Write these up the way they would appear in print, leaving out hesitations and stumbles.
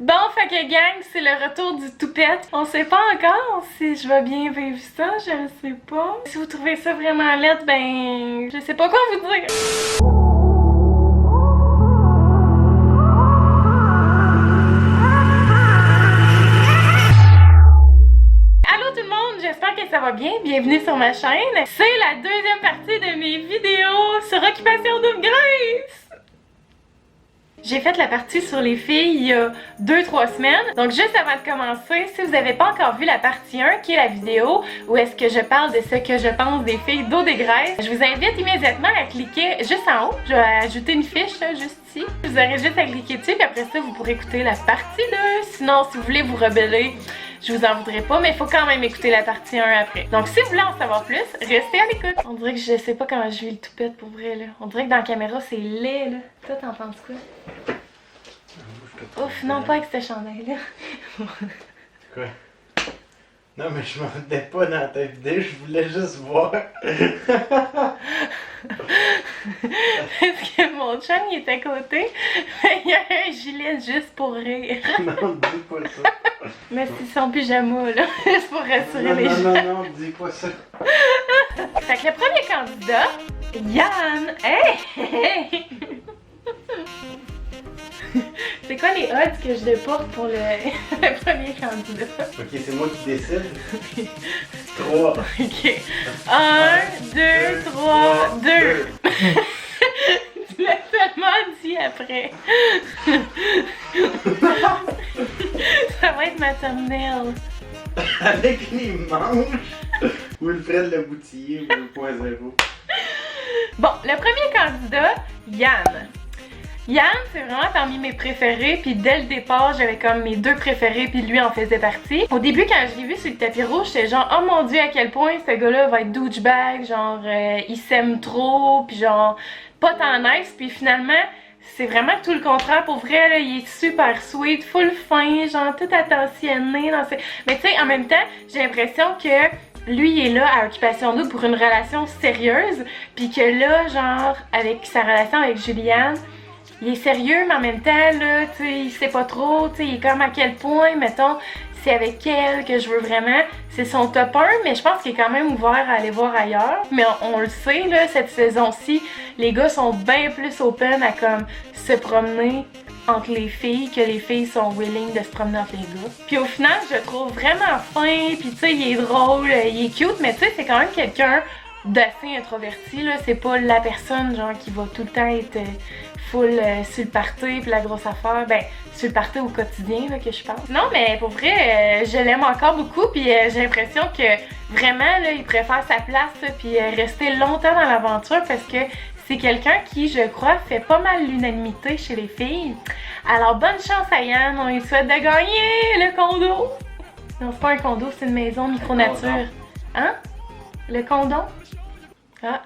Bon, fait que gang, c'est le retour du toupette. On sait pas encore si je vais bien vivre ça, je ne sais pas. Si vous trouvez ça vraiment laid, ben, je sais pas quoi vous dire. Allô tout le monde, j'espère que ça va bien. Bienvenue sur ma chaîne. C'est la deuxième partie de mes vidéos sur Occupation Double Grace. J'ai fait la partie sur les filles il y a 2-3 semaines. Donc juste avant de commencer, si vous n'avez pas encore vu la partie 1, qui est la vidéo où est-ce que je parle de ce que je pense des filles d'eau des graisses, je vous invite immédiatement à cliquer juste en haut. Je vais ajouter une fiche là, juste ici. Vous aurez juste à cliquer dessus, puis après ça, vous pourrez écouter la partie 2. Sinon, si vous voulez vous rebeller, je vous en voudrais pas, mais il faut quand même écouter la partie 1 après. Donc si vous voulez en savoir plus, restez à l'écoute. On dirait que je sais pas comment je vis le toupette pour vrai là. On dirait que dans la caméra c'est laid là. Toi t'en penses quoi? Ouf, non pas avec cette chandail là. Quoi? Non mais je m'en mettais pas dans ta vidéo, je voulais juste voir. Parce que mon chum il est à côté, il y a un gilet juste pour rire. Non, dis pas ça. Mais c'est son pyjama là, juste pour rassurer les gens. Non, dis pas ça. Fait que le premier candidat, Yann! Hey! C'est quoi les odds que je déporte pour le premier candidat? Ok, c'est moi qui décide. 3. Ok. 1, 2, 3, 2. Tu l'as tellement dit après. Ça va être ma thumbnail. Avec les manches. Wilfred le Boutillier ou le point zéro. Bon, le premier candidat, Yann. Yann, c'est vraiment parmi mes préférés, puis dès le départ, j'avais comme mes deux préférés, puis lui en faisait partie. Au début, quand je l'ai vu sur le tapis rouge, j'étais genre, oh mon dieu, à quel point ce gars-là va être douchebag, genre, il s'aime trop, puis genre, pas tant nice, puis finalement, c'est vraiment tout le contraire. Pour vrai, là, il est super sweet, full fin, genre, tout attentionné dans ses... Mais tu sais, en même temps, j'ai l'impression que lui, il est là à Occupation Double pour une relation sérieuse, puis que là, genre, avec sa relation avec Juliane, il est sérieux, mais en même temps, là, tu sais, il sait pas trop, tu sais, il est comme à quel point, mettons, c'est avec elle que je veux vraiment. C'est son top 1, mais je pense qu'il est quand même ouvert à aller voir ailleurs. Mais on le sait, là, cette saison-ci, les gars sont bien plus open à comme se promener entre les filles que les filles sont willing de se promener entre les gars. Puis au final, je le trouve vraiment fin, puis tu sais, il est drôle, il est cute, mais tu sais, c'est quand même quelqu'un d'assez introverti, là. C'est pas la personne, genre, qui va tout le temps être full sur le party puis la grosse affaire, ben sur le party au quotidien là, que je pense. Non mais pour vrai, je l'aime encore beaucoup puis j'ai l'impression que vraiment là, il préfère sa place puis rester longtemps dans l'aventure parce que c'est quelqu'un qui, je crois, fait pas mal l'unanimité chez les filles. Alors bonne chance à Yann, on lui souhaite de gagner le condo. Non, c'est pas un condo, c'est une maison micro-nature. Hein? Le condom? Ah.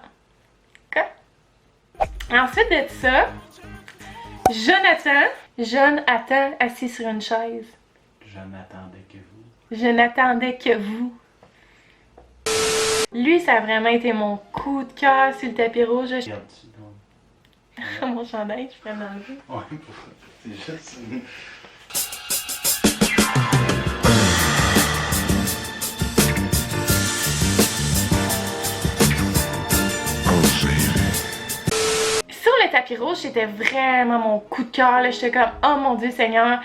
Quoi? Ensuite de ça, Jonathan assis sur une chaise. Je n'attendais que vous. Je n'attendais que vous. Lui, ça a vraiment été mon coup de cœur sur le tapis rouge. Mon chandail, je pourrais m'enlever. Ouais, c'est juste une... Le tapis rouge, c'était vraiment mon coup de cœur. J'étais comme, oh mon Dieu Seigneur,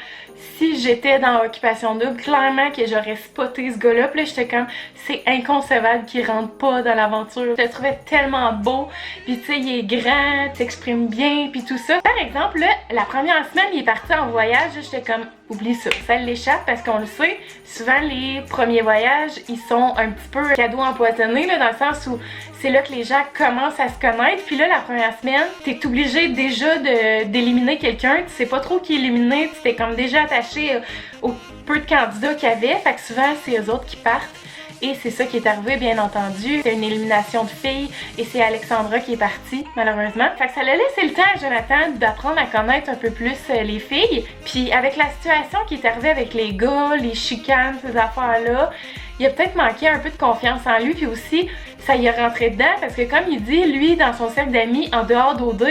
si j'étais dans Occupation Double, clairement que j'aurais spoté ce gars-là. Puis là, j'étais comme, c'est inconcevable qu'il rentre pas dans l'aventure. Je le trouvais tellement beau. Puis tu sais, il est grand, il s'exprime bien, puis tout ça. Par exemple, là, la première semaine, il est parti en voyage. J'étais comme, oublie ça. Ça l'échappe parce qu'on le sait, souvent les premiers voyages, ils sont un petit peu cadeaux empoisonnés, là, dans le sens où c'est là que les gens commencent à se connaître. Puis là, la première semaine, t'es obligé déjà d'éliminer quelqu'un. Tu sais pas trop qui éliminer. Tu t'es comme déjà attaché au peu de candidats qu'il y avait. Fait que souvent, c'est eux autres qui partent. Et c'est ça qui est arrivé, bien entendu. C'est une élimination de filles et c'est Alexandra qui est partie, malheureusement. Fait que ça l'a laissé le temps à Jonathan d'apprendre à connaître un peu plus les filles. Puis avec la situation qui est arrivée avec les gars, les chicanes, ces affaires-là, il a peut-être manqué un peu de confiance en lui. Puis aussi, ça y est rentré dedans parce que comme il dit, lui, dans son cercle d'amis, en dehors d'OD,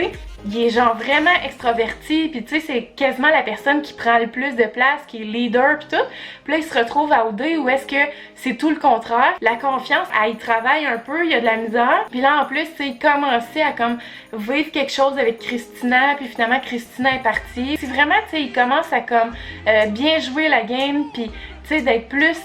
il est genre vraiment extraverti, puis tu sais, c'est quasiment la personne qui prend le plus de place, qui est leader pis tout. Puis là, il se retrouve à OD où est-ce que c'est tout le contraire. La confiance, elle y travaille un peu, il y a de la misère. Puis là, en plus, tu sais, il commençait à comme vivre quelque chose avec Christina, puis finalement, Christina est partie. C'est vraiment, tu sais, il commence à comme bien jouer la game, puis tu sais, d'être plus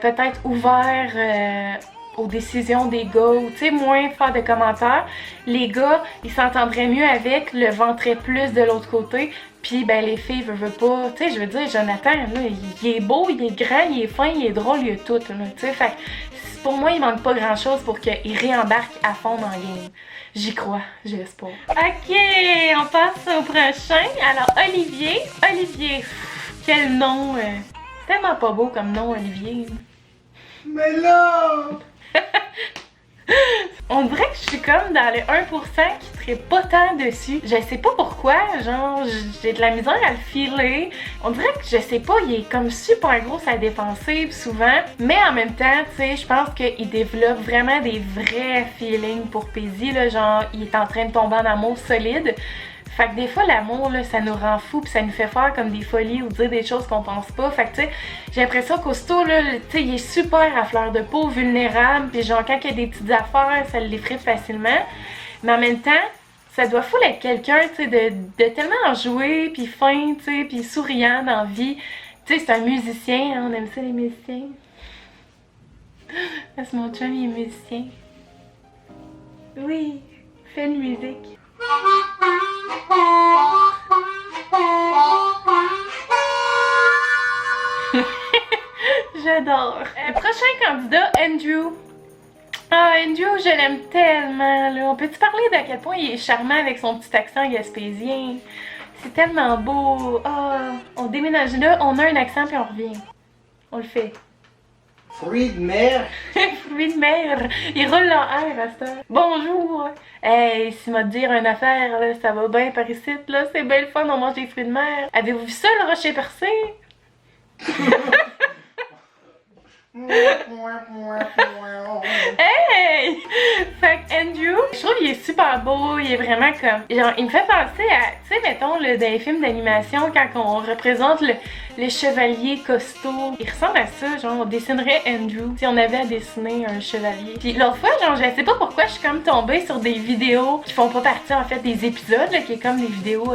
peut-être ouvert aux décisions des gars, ou tu sais, moins faire de commentaires. Les gars, ils s'entendraient mieux avec, le ventraient plus de l'autre côté, puis ben les filles veulent pas, tu sais, je veux dire, Jonathan, là, il est beau, il est grand, il est fin, il est drôle, il est tout, là, tu sais, fait pour moi, il manque pas grand-chose pour qu'il réembarque à fond dans le game. J'y crois, j'ai espoir. Ok, on passe au prochain. Alors, Olivier, quel nom, tellement pas beau comme nom, Olivier. Mais là! On dirait que je suis comme dans le 1% qui serait pas tant dessus. Je sais pas pourquoi, genre, j'ai de la misère à le filer. On dirait que, je sais pas, il est comme super gros sa défensive souvent. Mais en même temps, tu sais, je pense qu'il développe vraiment des vrais feelings pour Paisy, là. Genre, il est en train de tomber en amour solide. Fait que des fois, l'amour, là, ça nous rend fous pis ça nous fait faire comme des folies ou dire des choses qu'on pense pas. Fait que, tu sais, j'ai l'impression qu'aussitôt, là, tu sais, il est super à fleur de peau, vulnérable, pis genre, quand il y a des petites affaires, ça l'effraie facilement. Mais en même temps, ça doit full être quelqu'un, tu sais, de tellement enjoué, pis fin, tu sais, pis souriant dans la vie. Tu sais, c'est un musicien, hein, on aime ça les musiciens. Parce que mon chum, il est musicien. Oui, fait une musique. J'adore. Prochain candidat, Andrew. Ah, Andrew, je l'aime tellement, là. On peut-tu parler d'à quel point il est charmant avec son petit accent gaspésien? C'est tellement beau. Ah, on déménage là, on a un accent puis on revient. On le fait. Fruit de mer! Fruit de mer! Il roule en air à cette heure. Bonjour! Hey, si m'a dire une affaire, là, ça va bien par ici, là, c'est bien le fun, on mange des fruits de mer. Avez-vous vu ça, le rocher percé? Hey! Fait que Andrew, je trouve qu'il est super beau, il est vraiment comme... Genre, il me fait penser à, tu sais, mettons, dans les films d'animation, quand on représente le chevalier costaud. Il ressemble à ça, genre, on dessinerait Andrew, si on avait à dessiner un chevalier. Puis l'autre fois, genre, je sais pas pourquoi je suis comme tombée sur des vidéos qui font pas partie, en fait, des épisodes, là, qui est comme des vidéos...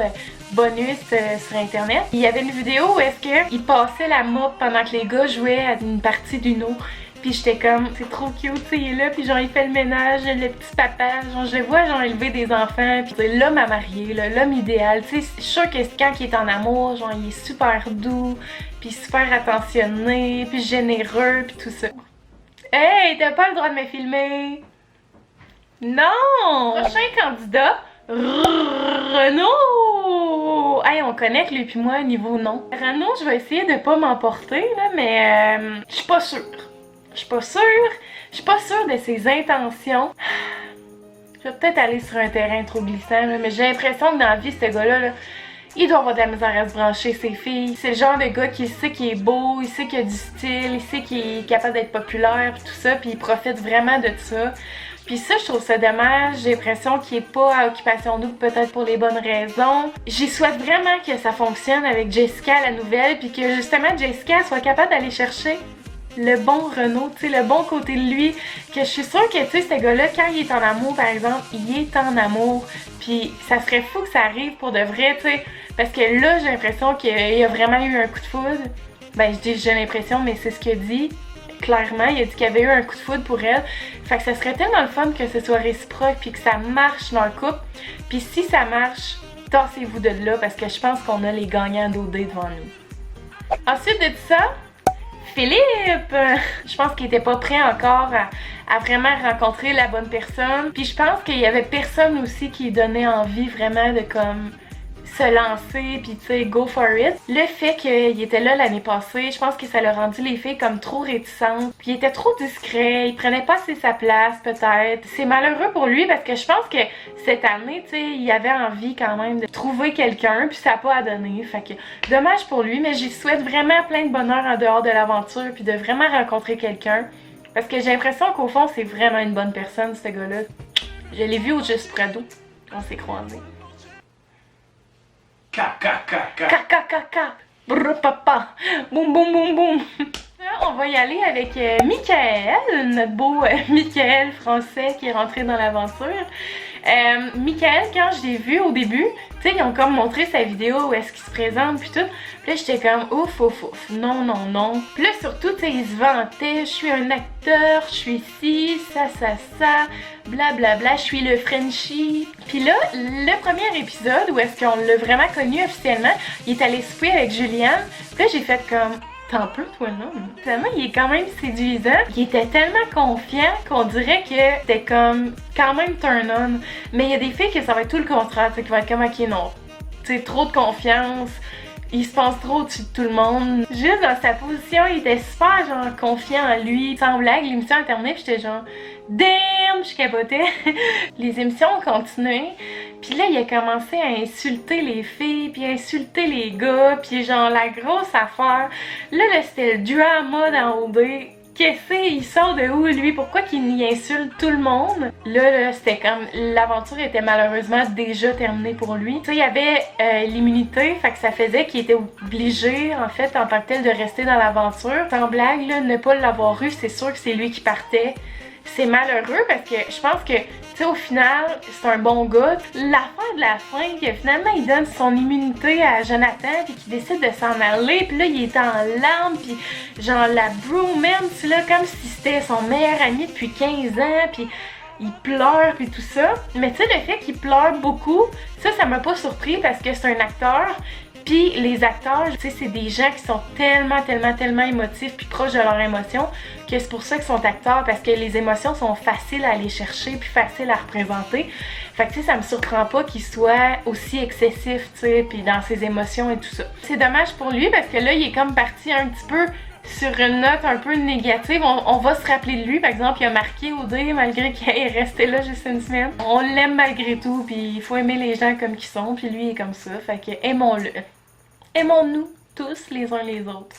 bonus sur internet. Il y avait une vidéo où est-ce qu'il passait la mop pendant que les gars jouaient à une partie d'Uno. Puis j'étais comme, c'est trop cute, tu sais, il est là, puis genre il fait le ménage, le petit papa, genre je le vois genre élever des enfants, puis c'est l'homme à marier, l'homme idéal, tu sais, je suis sûre que quand il est en amour, genre il est super doux, puis super attentionné, puis généreux, puis tout ça. Hey, t'as pas le droit de me filmer! Non! Prochain candidat, Renaud! Hey, on connecte lui puis moi niveau nom. Renaud, je vais essayer de pas m'emporter, là, mais je suis pas sûre. Je suis pas sûre de ses intentions. Je vais peut-être aller sur un terrain trop glissant, là, mais j'ai l'impression que dans la vie, ce gars-là, là, il doit avoir de la misère à se brancher ses filles. C'est le genre de gars qui sait qu'il est beau, il sait qu'il a du style, il sait qu'il est capable d'être populaire, pis tout ça, puis il profite vraiment de ça. Puis ça, je trouve ça dommage. J'ai l'impression qu'il est pas à Occupation Double, peut-être pour les bonnes raisons. J'y souhaite vraiment que ça fonctionne avec Jessica, la nouvelle, puis que justement Jessica soit capable d'aller chercher le bon Renaud, tu sais, le bon côté de lui, que je suis sûre que, tu sais, ce gars-là, quand il est en amour, par exemple, il est en amour, puis ça serait fou que ça arrive pour de vrai, tu sais, parce que là, j'ai l'impression qu'il y a vraiment eu un coup de foudre. Ben, je dis j'ai l'impression, mais c'est ce qu'il a dit. Clairement, il a dit qu'il y avait eu un coup de foudre pour elle. Fait que ça serait tellement le fun que ce soit réciproque puis que ça marche dans le couple. Puis si ça marche, tassez-vous de là parce que je pense qu'on a les gagnants d'OD devant nous. Ensuite de ça, Philippe! Je pense qu'il était pas prêt encore à vraiment rencontrer la bonne personne. Puis je pense qu'il y avait personne aussi qui donnait envie vraiment de comme se lancer puis tu sais go for it. Le fait qu'il était là l'année passée, je pense que ça l'a rendu les filles comme trop réticentes. Puis il était trop discret, il prenait pas assez sa place peut-être. C'est malheureux pour lui parce que je pense que cette année, tu sais, il avait envie quand même de trouver quelqu'un puis ça a pas à donner. Fait que dommage pour lui, mais j'y souhaite vraiment plein de bonheur en dehors de l'aventure puis de vraiment rencontrer quelqu'un. Parce que j'ai l'impression qu'au fond, c'est vraiment une bonne personne, ce gars-là. Je l'ai vu au Juste Prado, on s'est croisés. Ka. Brr papa. Boum boum boum boum. Là, on va y aller avec Michael, notre beau Michael français qui est rentré dans l'aventure. Michael, quand je l'ai vu au début, tu sais, ils ont comme montré sa vidéo où est-ce qu'il se présente puis tout. Puis là, j'étais comme ouf. Non. Puis là, surtout, tu sais, il se vantait. Je suis un acteur, je suis ci, ça, blablabla, je suis le Frenchie. Puis là, le premier épisode où est-ce qu'on l'a vraiment connu officiellement, il est allé souper avec Juliane. Puis là, j'ai fait comme... T'en peux, toi, là? Tellement, il est quand même séduisant. Il était tellement confiant qu'on dirait que c'était comme quand même turn on. Mais il y a des filles que ça va être tout le contraire, tu sais, qui vont être comme ok, non. Tu sais, trop de confiance. Il se pense trop au-dessus de tout le monde. Juste dans sa position, il était super genre confiant en lui. Sans blague, l'émission a terminé pis j'étais genre damn, je capotais. Les émissions ont continué. Puis là, il a commencé à insulter les filles, puis à insulter les gars, puis genre la grosse affaire. Là c'était le drama dans OD. Qu'est-ce qu'il sort de où lui? Pourquoi qu'il y insulte tout le monde? Là c'était comme... L'aventure était malheureusement déjà terminée pour lui. Tu sais, il y avait l'immunité, fait que ça faisait qu'il était obligé, en fait, en tant que tel, de rester dans l'aventure. Sans blague, là, ne pas l'avoir eu, c'est sûr que c'est lui qui partait. C'est malheureux parce que je pense que, tu sais, au final, c'est un bon gars. L'affaire de la fin, que finalement, il donne son immunité à Jonathan, puis qu'il décide de s'en aller, puis là, il est en larmes, puis genre la bromance, là, comme si c'était son meilleur ami depuis 15 ans, puis il pleure, puis tout ça. Mais tu sais, le fait qu'il pleure beaucoup, ça m'a pas surpris parce que c'est un acteur. Puis les acteurs, tu sais, c'est des gens qui sont tellement émotifs puis proches de leurs émotions que c'est pour ça qu'ils sont acteurs, parce que les émotions sont faciles à aller chercher puis faciles à représenter. Fait que tu sais, ça me surprend pas qu'il soit aussi excessif, tu sais, puis dans ses émotions et tout ça. C'est dommage pour lui parce que là, il est comme parti un petit peu sur une note un peu négative. On va se rappeler de lui, par exemple, il a marqué OD malgré qu'il est resté là juste une semaine. On l'aime malgré tout, puis il faut aimer les gens comme qu'ils sont, puis lui il est comme ça, fait que aimons-le. Aimons-nous tous les uns les autres.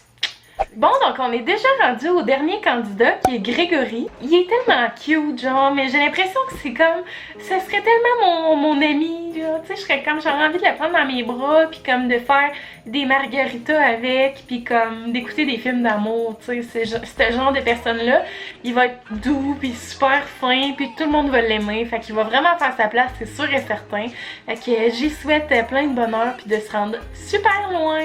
Bon, donc on est déjà rendu au dernier candidat qui est Grégory. Il est tellement cute, genre, mais j'ai l'impression que c'est comme... Ça serait tellement mon ami, là. Tu sais, je serais comme... J'aurais envie de le prendre dans mes bras, puis comme de faire des margaritas avec, puis comme d'écouter des films d'amour, tu sais. C'est ce genre de personne-là. Il va être doux, puis super fin, puis tout le monde va l'aimer. Fait qu'il va vraiment faire sa place, c'est sûr et certain. Fait que j'y souhaite plein de bonheur, puis de se rendre super loin.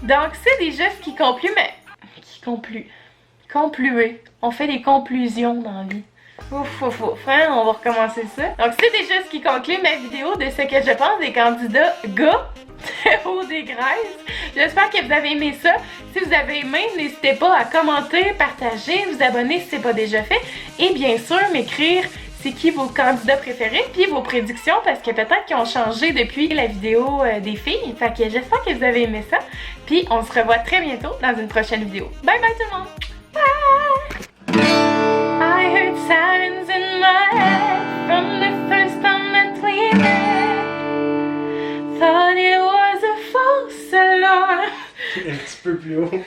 Donc, c'est déjà ce qui conclut, mais... Qui conclut? Concluer. On fait des conclusions dans la vie. Ouf, hein? On va recommencer ça. Donc, c'est déjà ce qui conclut ma vidéo de ce que je pense des candidats gars au des Grèzes. J'espère que vous avez aimé ça. Si vous avez aimé, n'hésitez pas à commenter, partager, vous abonner si ce n'est pas déjà fait. Et bien sûr, m'écrire c'est qui vos candidats préférés, puis vos prédictions, parce que peut-être qu'ils ont changé depuis la vidéo des filles. Fait que j'espère que vous avez aimé ça. Puis on se revoit très bientôt dans une prochaine vidéo. Bye bye tout le monde! Bye! I heard sirens in my head from the first time that we met. Thought it was a false alarm. Un petit peu plus haut.